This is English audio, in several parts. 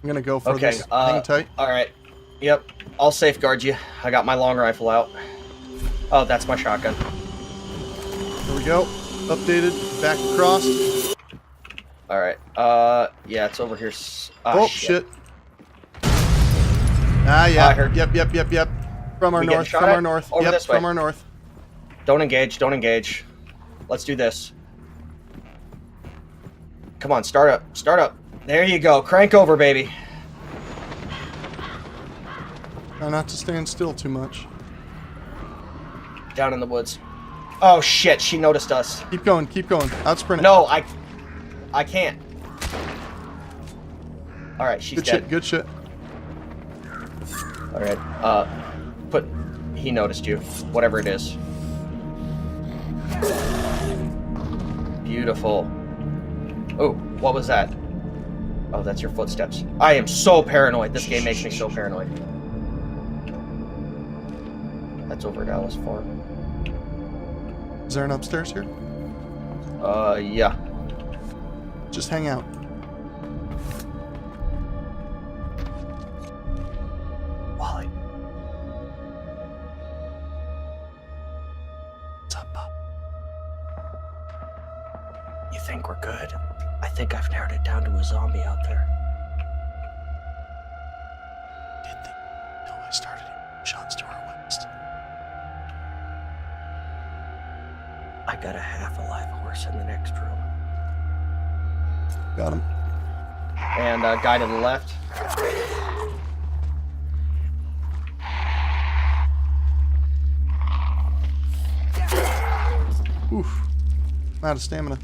I'm gonna go for this. Hang tight. All right. Yep. I'll safeguard you. I got my long rifle out. Oh, that's my shotgun. There we go. Updated. Back across. All right. Yeah, it's over here. Oh, shit. Ah, yeah. I heard. Yep. From our north. From our north. Over this way. From our north. Don't engage. Don't engage. Let's do this. Come on, start up. Start up. There you go. Crank over, baby. Try not to stand still too much. Down in the woods. Oh, shit. She noticed us. Keep going. Keep going. Outsprint it. No, I can't. All right, she's dead. Good shit. All right. He noticed you. Whatever it is. Beautiful. Oh, what was that? Oh, that's your footsteps. I am so paranoid. This game makes me so paranoid. That's over at Alice Farm. Is there an upstairs here? Yeah. Just hang out. Wally. What's up, Bob? You think we're good? I think I've narrowed it down to a zombie out there. Did they? No, I started shots to our west. I got a half-alive horse in the next room. Got him. And a guy to the left. Oof. I'm out of stamina.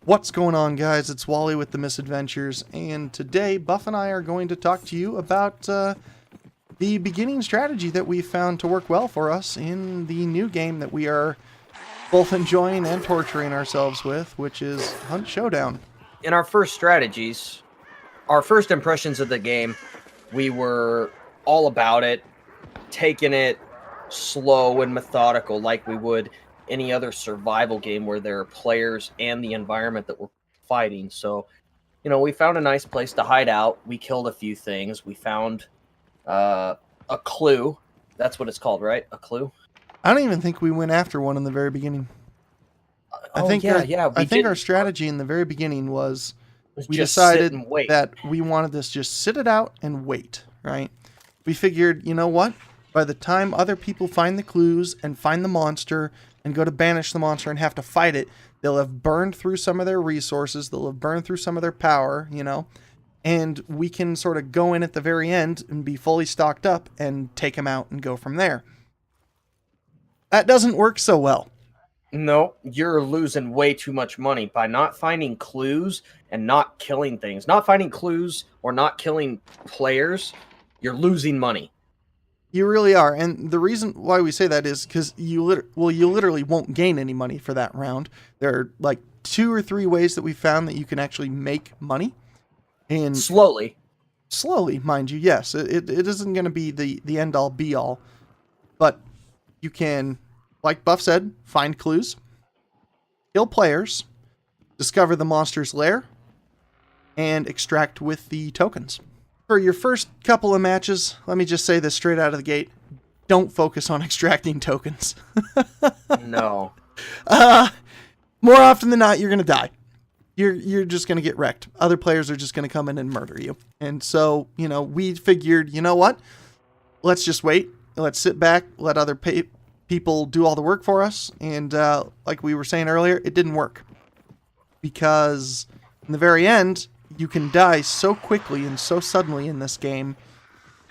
What's going on, guys? It's Wally with the Misadventures, and today Buff and I are going to talk to you about the beginning strategy that we found to work well for us in the new game that we are both enjoying and torturing ourselves with, which is Hunt Showdown. In our first strategies, our first impressions of the game, we were all about it, taking it slow and methodical like we would any other survival game where there are players and the environment that we're fighting. So, you know, we found a nice place to hide out. We killed a few things. We found a clue. That's what it's called, right? A clue? I don't even think we went after one in the very beginning. I think our strategy in the very beginning was we decided that we wanted this just sit it out and wait, right? We figured, you know what? By the time other people find the clues and find the monster and go to banish the monster and have to fight it, they'll have burned through some of their resources, they'll have burned through some of their power, you know, and we can sort of go in at the very end and be fully stocked up and take them out and go from there. That doesn't work so well. No, you're losing way too much money by not finding clues and not killing things. Not finding clues or not killing players, you're losing money. You really are, and the reason why we say that is because you literally won't gain any money for that round. There are like 2 or 3 ways that we found that you can actually make money, and slowly, mind you. Yes, it isn't going to be the end all be all, but you can, like Buff said, find clues, kill players, discover the monster's lair, and extract with the tokens. For your first couple of matches, let me just say this straight out of the gate. Don't focus on extracting tokens. No. More often than not, you're going to die. You're just going to get wrecked. Other players are just going to come in and murder you. And so, you know, we figured, you know what? Let's just wait. Let's sit back. Let other people do all the work for us. And like we were saying earlier, it didn't work. Because in the very end, you can die so quickly and so suddenly in this game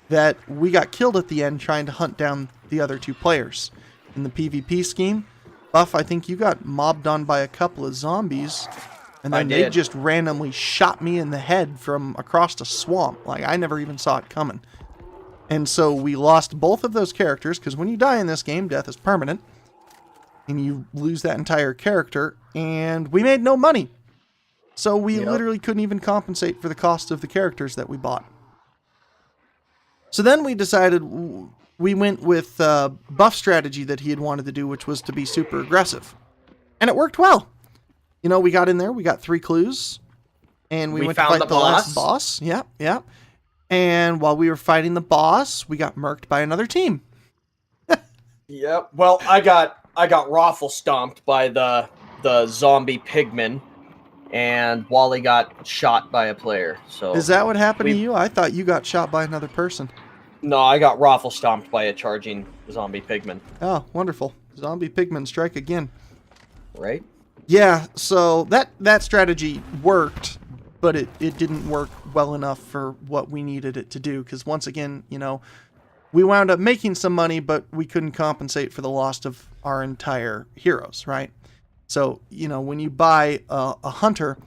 that we got killed at the end trying to hunt down the other 2 players. In the PvP scheme, Buff, I think you got mobbed on by a couple of zombies And then they just randomly shot me in the head from across a swamp. Like, I never even saw it coming. And so we lost both of those characters, because when you die in this game, death is permanent. And you lose that entire character, and we made no money. So we literally couldn't even compensate for the cost of the characters that we bought. So then we decided, we went with Buff strategy that he had wanted to do, which was to be super aggressive. And it worked well. You know, we got in there, we got 3 clues, and we went to fight the last boss. Yeah. And while we were fighting the boss, we got murked by another team. Yep. Well, I got raffle stomped by the zombie pigmen, and Wally got shot by a player. So is that what happened to you? I thought you got shot by another person. No, I got raffle stomped by a charging zombie pigman. Oh, wonderful. Zombie pigmen strike again. Right? Yeah, so that strategy worked, but it didn't work well enough for what we needed it to do, because once again, you know, we wound up making some money, but we couldn't compensate for the loss of our entire heroes, right? So, you know, when you buy a hunter,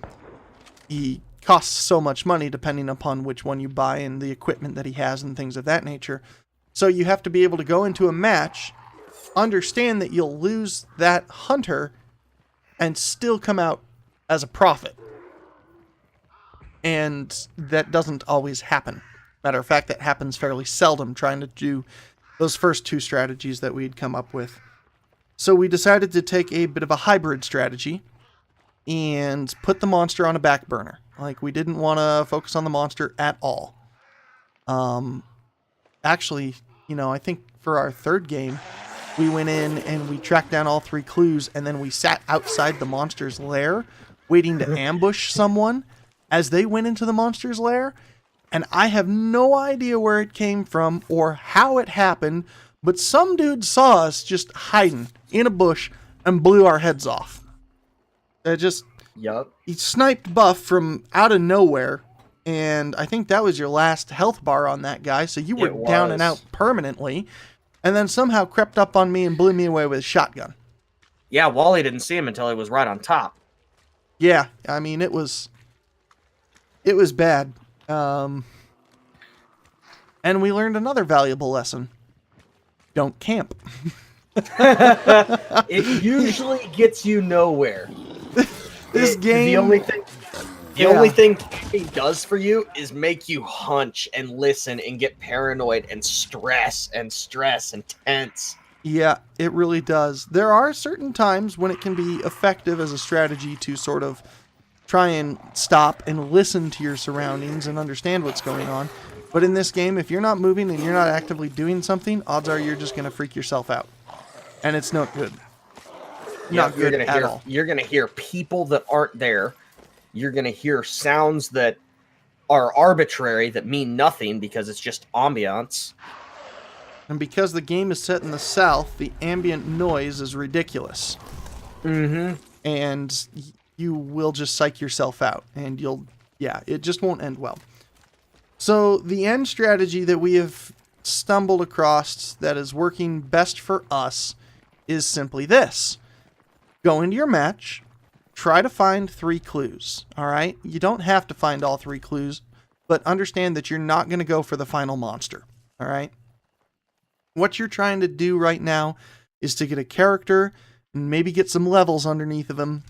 he costs so much money depending upon which one you buy and the equipment that he has and things of that nature. So you have to be able to go into a match, understand that you'll lose that hunter, and still come out as a profit. And that doesn't always happen. Matter of fact, that happens fairly seldom trying to do those first 2 strategies that we'd come up with. So we decided to take a bit of a hybrid strategy and put the monster on a back burner. Like, we didn't want to focus on the monster at all. Actually, you know, I think for our 3rd game, we went in and we tracked down all 3 clues, and then we sat outside the monster's lair waiting to ambush someone as they went into the monster's lair. And I have no idea where it came from or how it happened, but some dude saw us just hiding in a bush and blew our heads off. He sniped Buff from out of nowhere, and I think that was your last health bar on that guy, so you were down and out permanently. And then somehow crept up on me and blew me away with a shotgun. Yeah, Wally didn't see him until he was right on top. Yeah, I mean, it was bad. And we learned another valuable lesson. Don't camp. It usually gets you nowhere. This game... The only thing camping does for you is make you hunch and listen and get paranoid and stress and tense. Yeah, it really does. There are certain times when it can be effective as a strategy to sort of try and stop and listen to your surroundings and understand what's going on. But in this game, if you're not moving and you're not actively doing something, odds are you're just going to freak yourself out. And it's not good. Not good at all. You're going to hear people that aren't there. You're going to hear sounds that are arbitrary, that mean nothing because it's just ambiance. And because the game is set in the South, the ambient noise is ridiculous. Mm-hmm. And you will just psych yourself out. And it just won't end well. So the end strategy that we have stumbled across that is working best for us is simply this. Go into your match. Try to find 3 clues, all right? You don't have to find all 3 clues, but understand that you're not going to go for the final monster, all right? What you're trying to do right now is to get a character and maybe get some levels underneath of him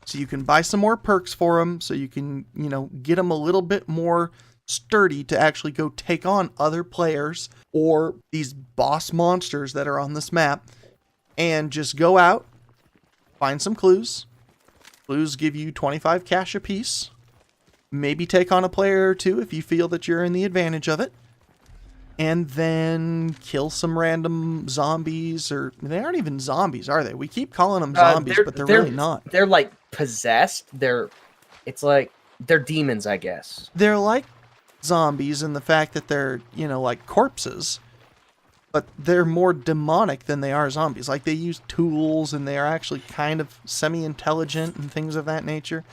so you can buy some more perks for him, so you can, you know, get him a little bit more sturdy to actually go take on other players or these boss monsters that are on this map, and just go out, find some clues. Clues give you 25 cash apiece. Maybe take on a player or 2 if you feel that you're in the advantage of it. And then kill some random zombies, or they aren't even zombies, are they? We keep calling them zombies, but they're really not. They're like possessed. It's like they're demons, I guess. They're like zombies in the fact that they're, you know, like corpses. But they're more demonic than they are zombies. Like, they use tools, and they are actually kind of semi-intelligent and things of that nature.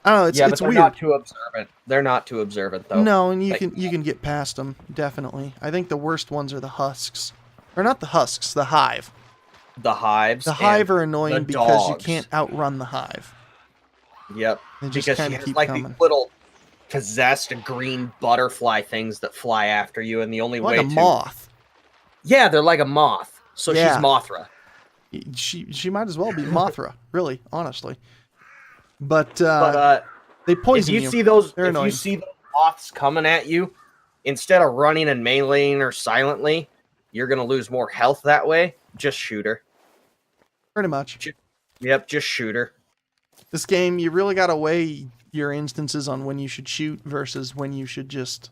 I don't know, it's but they're weird. Not too observant. They're not too observant, though. No, and you can get past them, definitely. I think the worst ones are the husks. Or not the husks, the hive. The hives. The hive are annoying because you can't outrun the hive. Yep. They just Because kind she of has keep like coming. these little possessed green butterfly things that fly after you, and the only Like way a moth. Yeah, they're like a moth. So she's Yeah. Mothra. She might as well be Mothra, really, honestly. But But they if poison you you. see those, They're if annoying. you see those moths coming at you, instead of running and meleeing her silently, you're gonna lose more health that way. Just shoot her. Pretty much. Yep, just shoot her. This game, you really gotta weigh your instances on when you should shoot versus when you should just...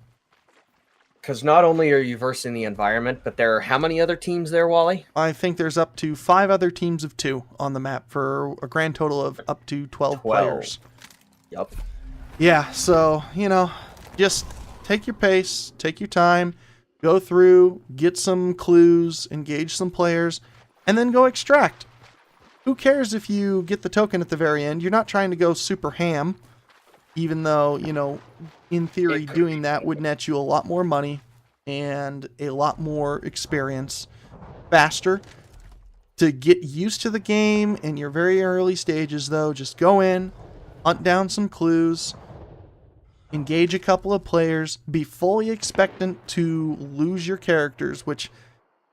Because not only are you versing the environment, but there are how many other teams there, Wally? I think there's up to 5 other teams of 2 on the map for a grand total of up to 12 players. Yep. Yeah, so, you know, just take your pace, take your time, go through, get some clues, engage some players, and then go extract. Who cares if you get the token at the very end? You're not trying to go super ham, even though, you know, in theory, doing that would net you a lot more money and a lot more experience faster. To get used to the game in your very early stages, though, just go in, hunt down some clues, engage a couple of players, be fully expectant to lose your characters, which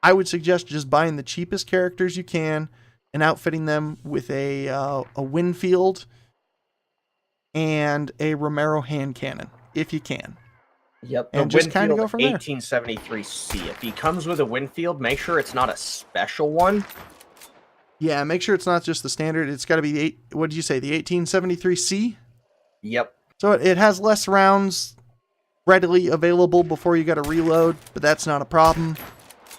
I would suggest just buying the cheapest characters you can and outfitting them with a Winfield and a Romero hand cannon, if you can. Yep, And just kind of go from there. 1873C. If he comes with a Winfield, make sure it's not a special one. Yeah, make sure it's not just the standard. It's got to be the what did you say? The 1873C. Yep. So it has less rounds readily available before you got to reload, but that's not a problem.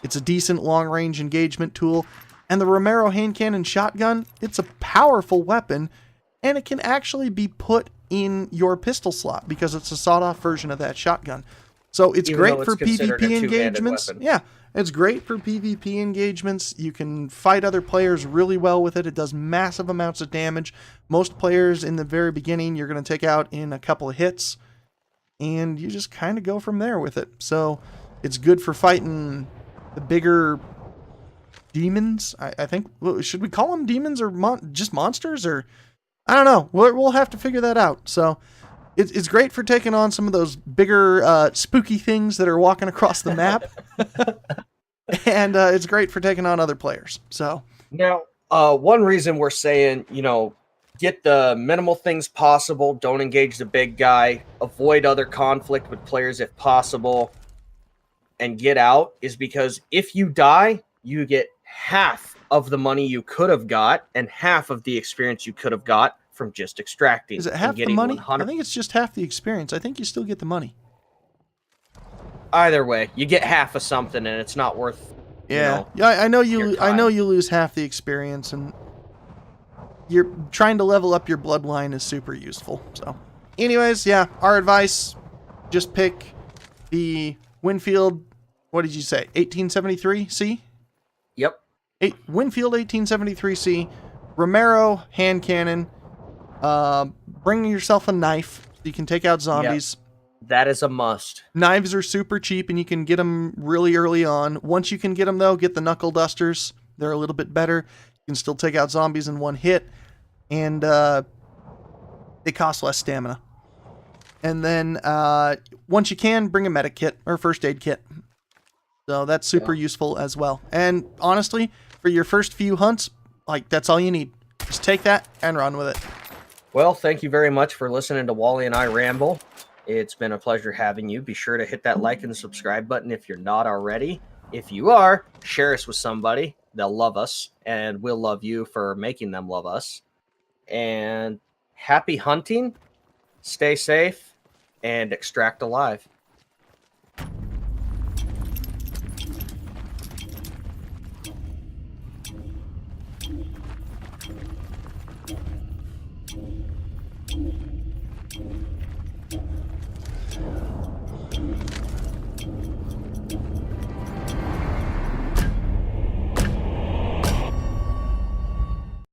It's a decent long-range engagement tool. And the Romero hand cannon shotgun, it's a powerful weapon, and it can actually be put in your pistol slot because it's a sawed-off version of that shotgun. So it's great for PvP engagements. Yeah, it's great for PvP engagements. You can fight other players really well with it. It does massive amounts of damage. Most players in the very beginning, you're going to take out in a couple of hits, and you just kind of go from there with it. So it's good for fighting the bigger demons. I think, should we call them demons or just monsters? Or I don't know. We'll have to figure that out. So it's great for taking on some of those bigger spooky things that are walking across the map. And it's great for taking on other players. So now, one reason we're saying, you know, get the minimal things possible, don't engage the big guy, avoid other conflict with players if possible, and get out is because if you die, you get half of the money you could have got and half of the experience you could have got from just extracting. Is it half the money? I think it's just half the experience. I think you still get the money. Either way, you get half of something, and it's not worth. Yeah, I know you. I know you lose half the experience, and you're trying to level up your bloodline is super useful. So, anyways, yeah, our advice: just pick the Winfield. What did you say? 1873C. Yep. Winfield 1873C, Romero hand cannon. Bring yourself a knife so you can take out zombies. Yep. That is a must. Knives are super cheap and you can get them really early on. Once you can get them though, get the knuckle dusters. They're a little bit better. You can still take out zombies in one hit, and they cost less stamina. And then once you can, bring a medic kit or first aid kit. So that's super useful as well. And honestly, for your first few hunts, like that's all you need. Just take that and run with it. Well, thank you very much for listening to Wally and I ramble. It's been a pleasure having you. Be sure to hit that like and subscribe button if you're not already. If you are, share us with somebody. They'll love us, and we'll love you for making them love us. And happy hunting, stay safe, and extract alive.